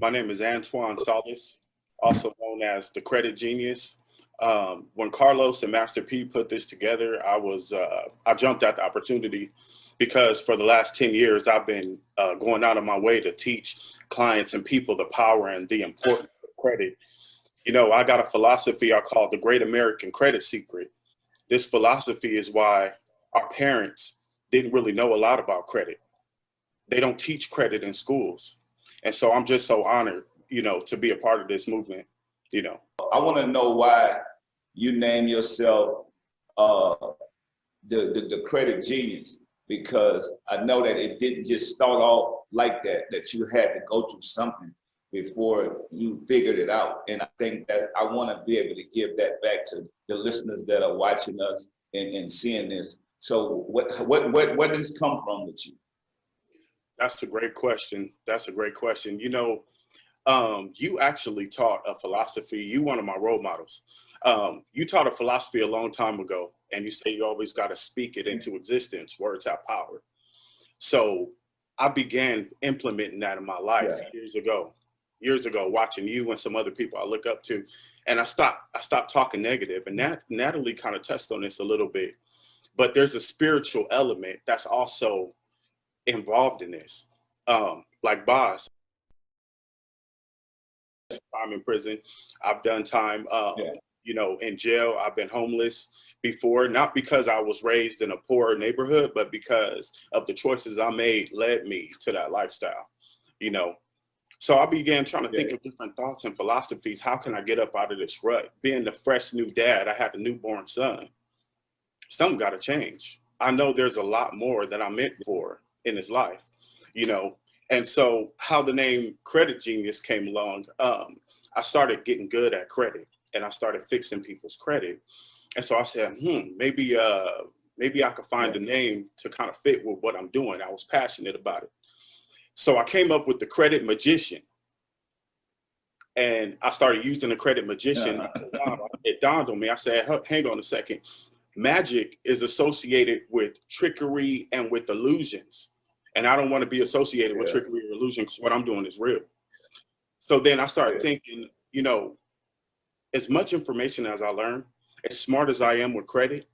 My name is Antoine Salas, also known as the Credit Genius. When Carlos and Master P put this together, I jumped at the opportunity because for the last 10 years, I've been going out of my way to teach clients and people the power and the importance of credit. You know, I got a philosophy I call the Great American Credit Secret. This philosophy is why our parents didn't really know a lot about credit. They don't teach credit in schools. And so I'm just so honored, to be a part of this movement, you know. I want to know why you name yourself uh, the credit genius, because I know that it didn't just start off like that, that you had to go through something before you figured it out. And I think that I want to be able to give that back to the listeners that are watching us and seeing this. So what does come from with you? That's a great question. That's a great question. You actually taught a philosophy. You one of my role models. You taught a philosophy a long time ago, and you say you always got to speak it into existence. Words have power. So I began implementing that in my life years ago, watching you and some other people I look up to, and I stopped talking negative. And Natalie kind of touched on this a little bit, but there's a spiritual element that's also involved in this. Like Boss, time in prison. I've done time, in jail. I've been homeless before, not because I was raised in a poor neighborhood, but because of the choices I made led me to that lifestyle, you know. So I began trying to think of different thoughts and philosophies. How can I get up out of this rut? Being the fresh new dad, I had a newborn son. Something got to change. I know there's a lot more that I'm meant for in his life, you know. And so how the name Credit Genius came along, I started getting good at credit and I started fixing people's credit. And so I said, maybe I could find a name to kind of fit with what I'm doing. I was passionate about it. So I came up with the Credit Magician. And I started using the Credit Magician. It dawned on me. I said, hang on a second. Magic is associated with trickery and with illusions. And I don't want to be associated with trickery or illusion because what I'm doing is real. So then I started thinking, as much information as I learn, as smart as I am with credit,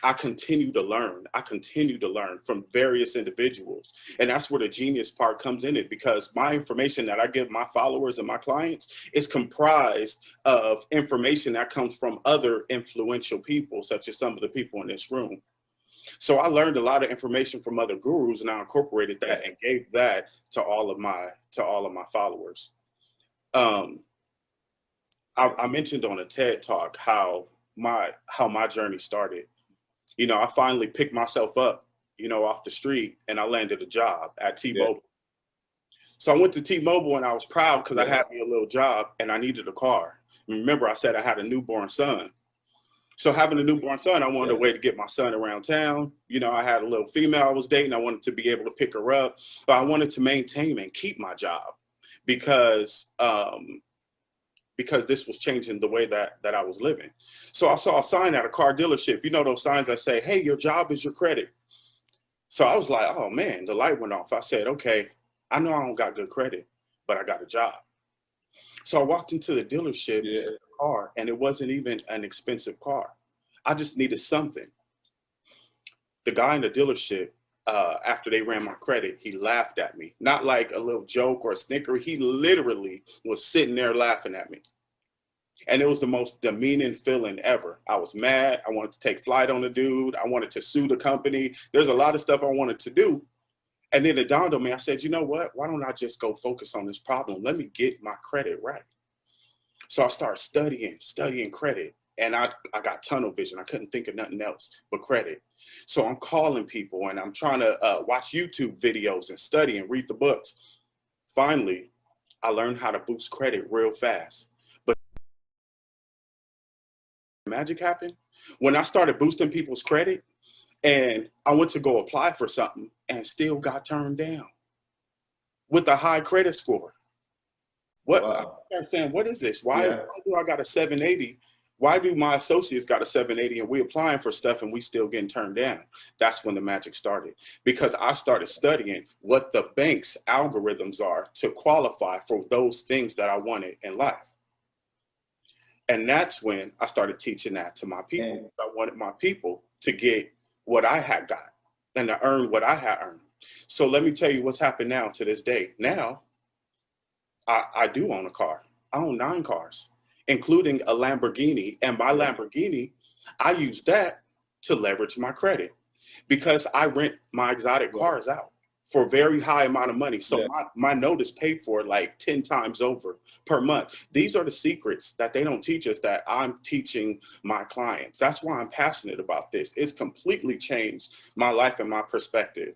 I continue to learn. I continue to learn from various individuals. And that's where the genius part comes in it, because my information that I give my followers and my clients is comprised of information that comes from other influential people, such as some of the people in this room. So I learned a lot of information from other gurus, and I incorporated that and gave that to all of my followers. I mentioned on a TED Talk how my journey started. I finally picked myself up, off the street, and I landed a job at T-Mobile. So I went to T-Mobile and I was proud because I had me a little job and I needed a car. Remember, I said I had a newborn son. So having a newborn son, I wanted a way to get my son around town. I had a little female I was dating. I wanted to be able to pick her up, but I wanted to maintain and keep my job because this was changing the way that I was living. So I saw a sign at a car dealership. Those signs that say, hey, your job is your credit. So I was like, oh man, the light went off. I said, okay, I know I don't got good credit, but I got a job. So I walked into the dealership to the car, and it wasn't even an expensive car. I just needed something. The guy in the dealership, after they ran my credit, he laughed at me. Not like a little joke or a snicker. He literally was sitting there laughing at me. And it was the most demeaning feeling ever. I was mad. I wanted to take flight on the dude. I wanted to sue the company. There's a lot of stuff I wanted to do. And then it dawned on me. I said, you know what? Why don't I just go focus on this problem? Let me get my credit right. So I started studying credit. And I got tunnel vision. I couldn't think of nothing else but credit. So I'm calling people and I'm trying to watch YouTube videos and study and read the books. Finally, I learned how to boost credit real fast. But magic happened when I started boosting people's credit, and I went to go apply for something and still got turned down with a high credit score. What? Wow. I'm saying, what is this? Why do I got a 780 Why do my associates got a 780 and we applying for stuff and we still getting turned down? That's when the magic started, because I started studying what the bank's algorithms are to qualify for those things that I wanted in life. And that's when I started teaching that to my people. And I wanted my people to get what I had got and to earn what I had earned. So let me tell you what's happened now to this day. Now, I do own a car. I own 9 cars, including a Lamborghini. And my Lamborghini, I use that to leverage my credit because I rent my exotic cars out for a very high amount of money. So my note is paid for like 10 times over per month. These are the secrets that they don't teach us that I'm teaching my clients. That's why I'm passionate about this. It's completely changed my life and my perspective.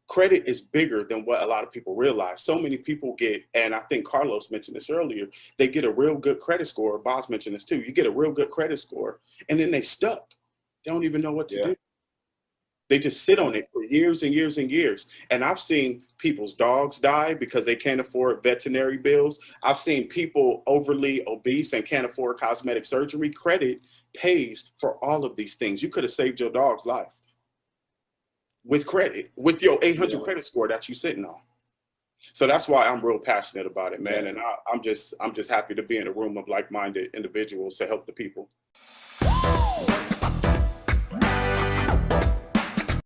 Credit is bigger than what a lot of people realize. So many people get, and I think Carlos mentioned this earlier, they get a real good credit score. Bob's mentioned this too. You get a real good credit score and then they stuck. They don't even know what to do. They just sit on it for years and years and years. And I've seen people's dogs die because they can't afford veterinary bills. I've seen people overly obese and can't afford cosmetic surgery. Credit pays for all of these things. You could have saved your dog's life with credit, with your 800 credit score that you're sitting on. So that's why I'm real passionate about it, man. And I'm just happy to be in a room of like-minded individuals to help the people.